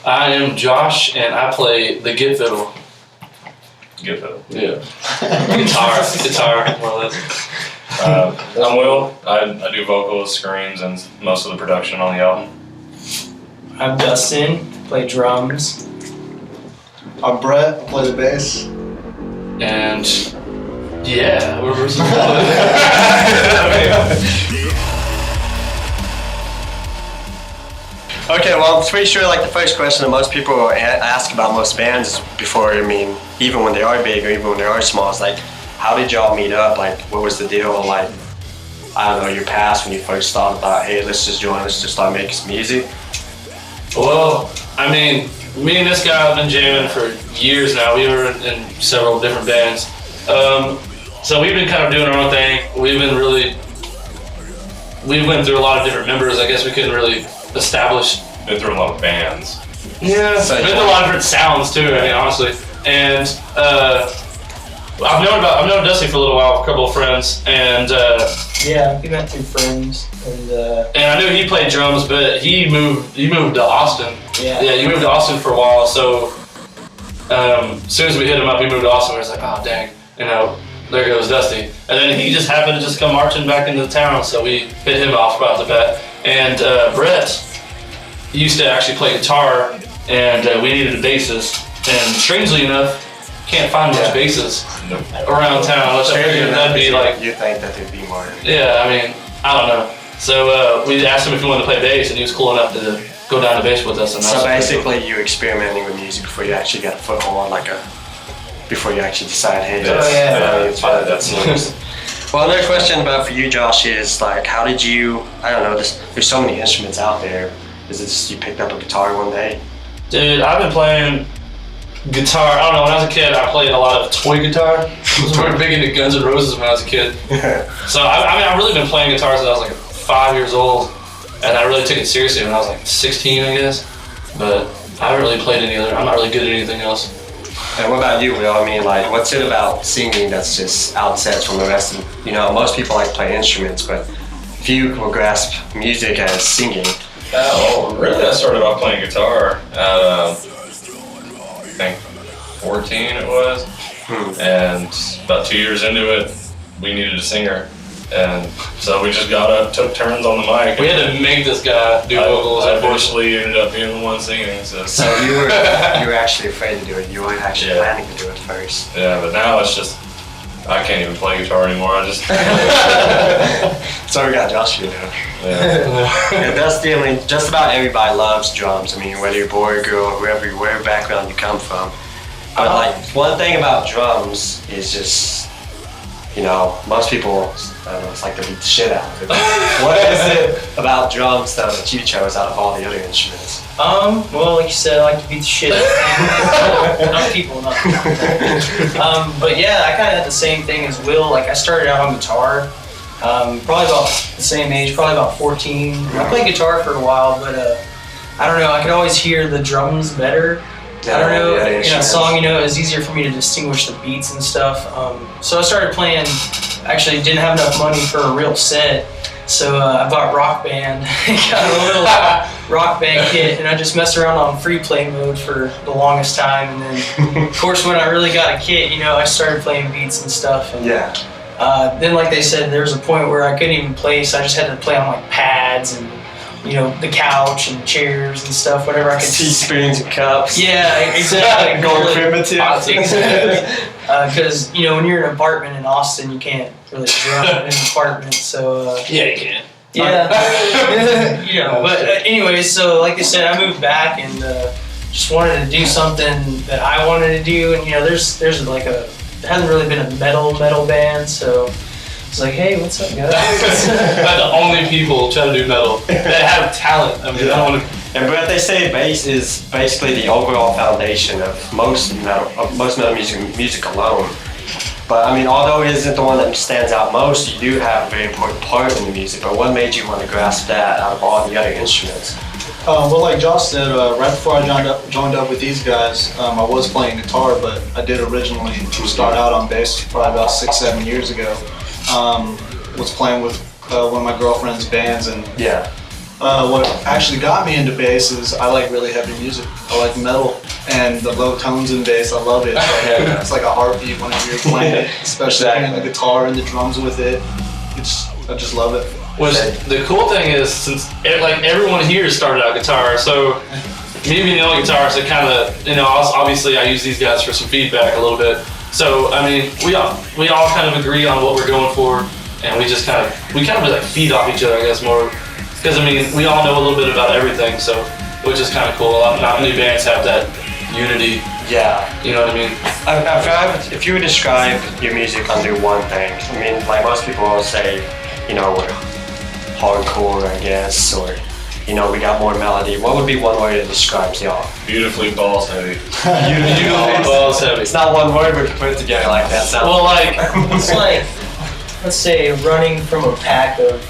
I am Josh, and I play the git fiddle. Git fiddle. Yeah. guitar, more or less. I'm Will. I do vocals, screams, and most of the production on the album. I'm Dustin, play drums. I'm Brett, I play the bass. And yeah, we're Okay, well, I'm pretty sure like the first question that most people ask about most bands is before, even when they are big or even when they are small, is like, how did y'all meet up? Like, what was the deal? Like, I don't know, your past when you first thought about, hey, let's just start making some music. Well, I mean, me and this guy have been jamming for years now. We were in several different bands. So we've been kind of doing our own thing. We went through a lot of different members. I guess we couldn't really establish. Been through a lot of bands. Yeah, been through a lot of different sounds too. I mean, honestly, and I've known Dusty for a little while, a couple of friends, and Yeah, we met through friends, and I knew he played drums, but he moved to Austin. Yeah, he moved to Austin for a while. So as soon as we hit him up, he moved to Austin. We was like, oh dang, there goes Dusty. And then he just happened to just come marching back into town, so we hit him off right off the bat. And Brett used to actually play guitar, and we needed a bassist. And strangely enough, can't find much basses around town. Which I figured that'd be like. You think that there'd be more? Yeah, I mean, I don't know. So we asked him if he wanted to play bass, and he was cool enough to go down to bass with us. And So basically, you experimenting with music before you actually got a foothold, before you actually decide, hey, that's nice. Well, another question for you, Josh, is like, how did you? I don't know. There's so many instruments out there. Is it just you picked up a guitar one day? Dude, I've been playing guitar. I don't know. When I was a kid, I played a lot of toy guitar. I was very big into Guns N' Roses when I was a kid. So I've really been playing guitar since I was like 5 years old, and I really took it seriously when I was like 16, I guess. But I haven't really played any other. I'm not really good at anything else. And what about you, Will? I mean, like, what's it about singing that's just outsets from the rest of, most people like play instruments, but if you will grasp music as singing. Oh, really? I started off playing guitar at, I think 14 it was. And about 2 years into it, we needed a singer. And so we just got up, took turns on the mic. We had to make this guy do vocals. I eventually ended up being the one singing. So you were actually afraid to do it. You weren't actually planning to do it first. Yeah, but now it's just, I can't even play guitar anymore. I just. So we got Josh here now. Yeah, that's the only. Just about everybody loves drums. I mean, whether you're boy or girl, wherever background you come from. But like one thing about drums is just, most people, I don't know, it's like to beat the shit out of it. What is it about drums though that you chose out of all the other instruments? well, like you said, I like to beat the shit out of not people, not. But yeah, I kind of had the same thing as Will. Like I started out on guitar, probably about the same age, probably about 14. I played guitar for a while, but I don't know. I could always hear the drums better. I don't know, in a song, it was easier for me to distinguish the beats and stuff. So I started playing, actually didn't have enough money for a real set, so I bought Rock Band, got a little Rock Band kit, and I just messed around on free play mode for the longest time, and then, of course, when I really got a kit, I started playing beats and stuff. And, then, like they said, there was a point where I couldn't even play, so I just had to play on, like, pads and the couch and chairs and stuff, whatever I could. Teaspoons and cups. Yeah, exactly. Going primitive. Because, when you're in an apartment in Austin, you can't really drum in an apartment, so. Yeah, you can. Yeah. But anyways, so like I said, I moved back and just wanted to do something that I wanted to do, and there's like there hasn't really been a metal band, so. It's like, hey, what's up, guys? About the only people trying to do metal that have talent. I mean, I don't want to. But they say bass is basically the overall foundation of most metal music alone. But I mean, although it isn't the one that stands out most, you do have a very important part in the music. But what made you want to grasp that out of all the other instruments? Well, like Josh said, right before I joined up with these guys, I was playing guitar, but I did originally start out on bass probably about 6-7 years ago. Was playing with one of my girlfriend's bands, and What actually got me into bass is I like really heavy music. I like metal and the low tones in bass. I love it. It's like a heartbeat whenever you're playing it, especially playing the guitar and the drums with it. I just love it. Which the cool thing is, since like everyone here started out guitar, so me being the only guitarist, it kind of, you know, obviously I use these guys for some feedback a little bit. So I mean, we all kind of agree on what we're going for, and we kind of like feed off each other, I guess, more. Because I mean, we all know a little bit about everything, so which is kind of cool. Not many bands have that unity. Yeah. You know what I mean? If you would describe your music under one thing, I mean, like most people will say, you know, we're hardcore, I guess, or, you know, we got more melody. What would be one word that describes y'all? Beautifully balls heavy. Beautifully balls heavy. It's not one word, but you put it together like that. Sounds Well, like, It's like, let's say, running from a pack of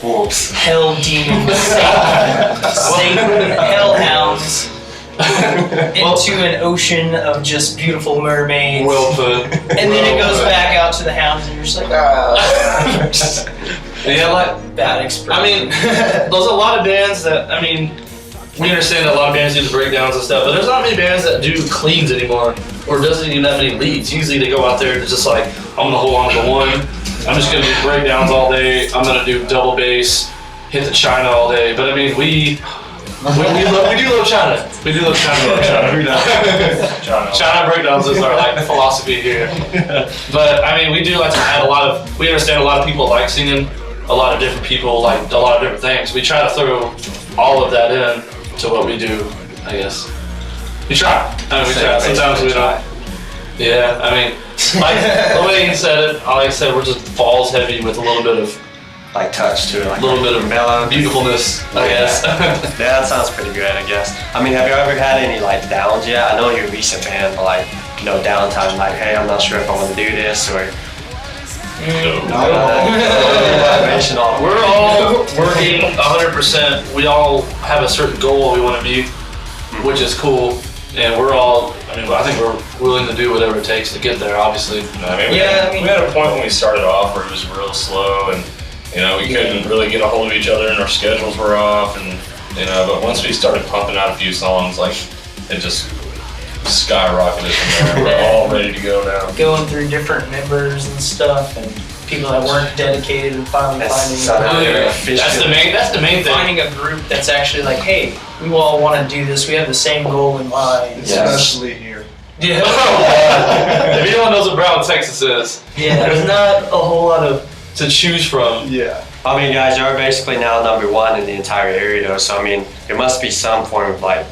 wolves. hell demons, Satan hellhounds, into an ocean of just beautiful mermaids. well put. And then it goes back out to the hounds, and you're just like, ah. Yeah, like, Bad expression. I mean, there's a lot of bands that, I mean, we understand that a lot of bands do the breakdowns and stuff, but there's not many bands that do cleans anymore, or doesn't even have any leads. Usually they go out there and just like, I'm gonna hold on to one, I'm just gonna do breakdowns all day, I'm gonna do double bass, hit the China all day. But I mean, we do love China. We do love China. China breakdowns is our like philosophy here. But I mean, we do like to add we understand a lot of people like singing, a lot of different people like a lot of different things. We try to throw all of that in to what we do, I guess. We try. I mean, we try. Sometimes we don't. Yeah, I mean, like the way he said it, like I said, we're just balls heavy with a little bit of Like touch to it, like a little bit of mellow beautifulness, I guess. Yeah, that sounds pretty good, I guess. I mean, have you ever had any like downs yet? I know you're a recent band, but like, you know, downtime, like, hey, I'm not sure if I want to do this, or We're all working 100%. We all have a certain goal we want to be, which is cool. And we're all, I mean, I think we're willing to do whatever it takes to get there, obviously. I mean, we had a point when we started off where it was real slow, and you know, we couldn't really get a hold of each other, and our schedules were off, and you know, but once we started pumping out a few songs, like it just skyrocketed from there. We're all ready to go now. Going through different members and stuff, and people that weren't dedicated, and finally finding That's the main thing. finding a group that's actually like, hey, we all want to do this. We have the same goal in mind. Especially here. Yeah. If anyone knows what Brown, Texas is, Yeah. there's not a whole lot to choose from. Yeah. I mean, guys, you're basically now #1 in the entire area, though. So I mean, there must be some form of like,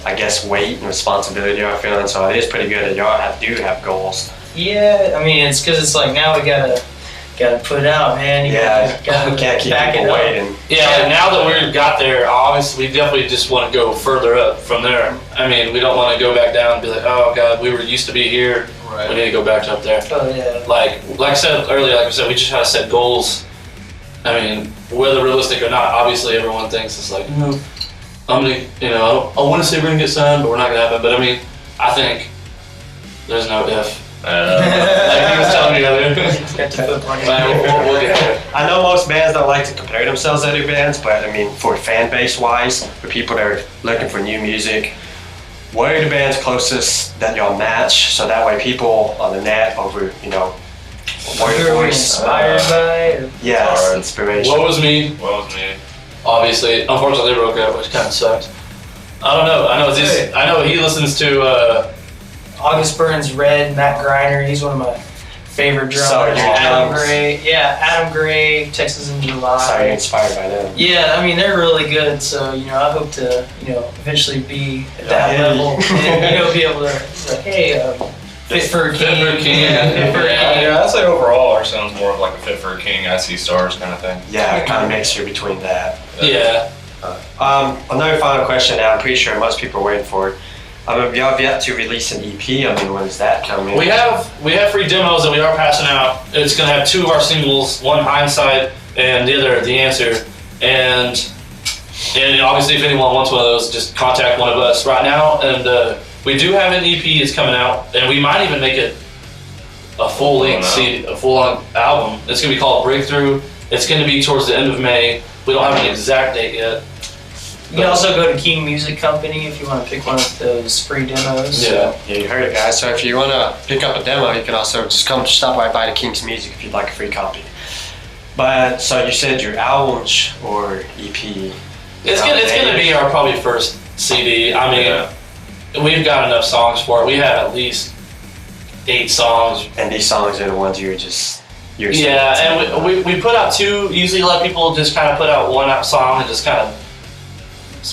I guess, weight and responsibility you're feeling. So it is pretty good that y'all do have goals. Yeah. I mean, it's because it's like now we gotta put it out, man. You gotta Can't keep back people it up. waiting. Yeah, now that we've got there, obviously we definitely just want to go further up from there. I mean, we don't want to go back down and be like, oh God, we were used to be here. Right. We need to go back up there. Oh yeah. Like I said earlier, like I said, we just try to set goals. I mean, whether realistic or not, obviously everyone thinks it's like, I'm gonna, you know, I want to say we're gonna get signed, but we're not gonna happen. But I mean, I think there's no if. Like he was telling me earlier. Got to put money. We'll get there. I know most bands don't like to compare themselves to other bands, but I mean, for fan base wise, for people that are looking for new music, what are the bands closest that y'all match? So that way, people on the net over, you know, Who are we inspired by? Or? yes, inspiration. What was me? Well, with me. Obviously, unfortunately, they broke up, which kind of sucked. I don't know. I know he listens to. August Burns Red, Matt Griner, he's one of my favorite drummers. Sorry, Adam drums. Gray, yeah, Adam Gray, Texas in July. Sorry, you're inspired by them. Yeah, I mean they're really good. So you know, I hope to eventually be at that Yeah. level and be able to like, hey, Fit for a King. Fit for a King. Yeah, Fit for a King. Yeah, I'd say overall our sound's more of like a Fit for a King, I See Stars kind of thing. Yeah, it kind of mixture between that. Yeah. Another final question that I'm pretty sure most people are waiting for. Y'all have yet to release an EP. I mean, when is that coming? We have free demos that we are passing out. It's gonna have 2 of our singles, one Hindsight and the other The Answer. And obviously if anyone wants one of those, just contact one of us right now. And we do have an EP that's coming out, and we might even make it a full length CD, a full album. It's gonna be called Breakthrough. It's gonna be towards the end of May. We don't have an exact date yet. You can also go to King Music Company if you want to pick one of those free demos. Yeah. Yeah, you heard it, guys. So if you want to pick up a demo, you can also just stop right by the King's Music if you'd like a free copy. But so you said your albums or EP. It's gonna be our probably first CD. I mean, we've got enough songs for it. We have at least 8 songs. And these songs are the ones you're Yeah, and we put out 2. Usually, let people just kind of put out one song and just kind of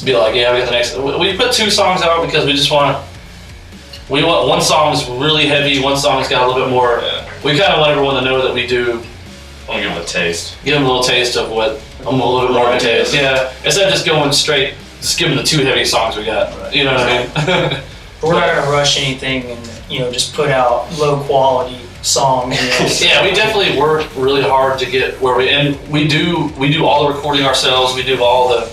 be like, yeah, we got the next. We put 2 songs out because we want one song's really heavy, one song's got a little bit more. Yeah. We kind of want everyone to know that we do. I want to give them a taste. Give them a little taste of what a little bit more of a taste. Yeah, instead of just going straight, just give them the 2 heavy songs we got. You know what I mean? We're not gonna rush anything and just put out low quality songs. Yeah, we definitely work really hard to get where we do all the recording ourselves. We do all the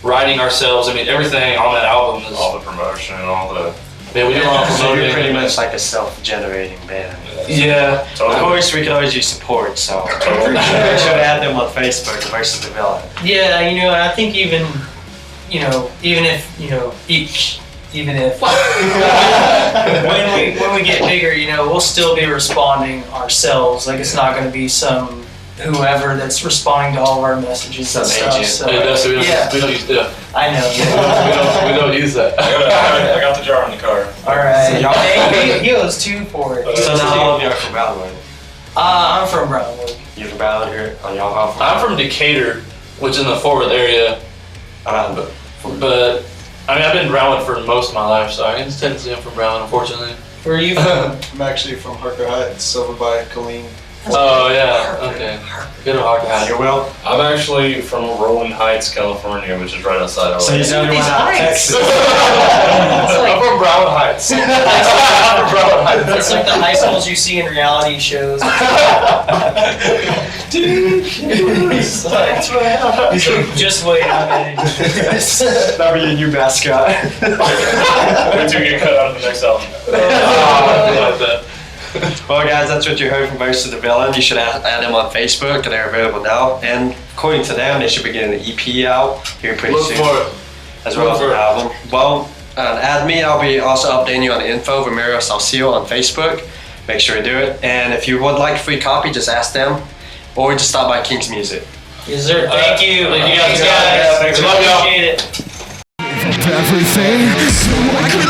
writing ourselves. I mean, everything on that album is All the promotion and all the. Yeah, we do all the So you're promoting. pretty much like a self-generating band. Yeah. Of course, we can always use support, so make sure to add them on Facebook, Versus the Villain. Yeah, and I think even if when we get bigger, we'll still be responding ourselves. Like it's not going to be some whoever that's responding to all of our messages and Some stuff. agent. So, We don't use that. I know. We don't use that. I got the jar in the car. All right. So y'all- Hey, he owes 2 for it. So now all of you are from Brownwood. I'm from Brownwood. You're from Brownwood here on y'all off. I'm from Decatur, which is in the Fort Worth area, but I mean I've been in Brownwood for most of my life, so I can tend to say I'm from Brownwood, unfortunately. Where are you from? I'm actually from Harker Heights, over by Colleen. Oh yeah, okay. Good to Harker Heights. You will. I'm actually from Rolling Heights, California, which is right outside of. So he's the only one These out of heights. Texas. I'm from Brown Heights. I'm from Brown Heights. It's like the high schools you see in reality shows. He's like, just wait, I'm editing this. That'll be your new mascot. We do get cut out of the next album. Well, guys, that's what you heard from Versus the Villain. You should add them on Facebook, and they're available now. And according to them, they should be getting an EP out here pretty Look soon, for it. as well as look an for it. album. Well, add me. I'll be also updating you on the info. Ramiro Salcio on Facebook. Make sure to do it. And if you would like a free copy, just ask them, or just stop by King's Music. Yes, sir. Thank you. Thank you Thanks, guys. guys. Thanks. Love y'all. Appreciate it. everything so I could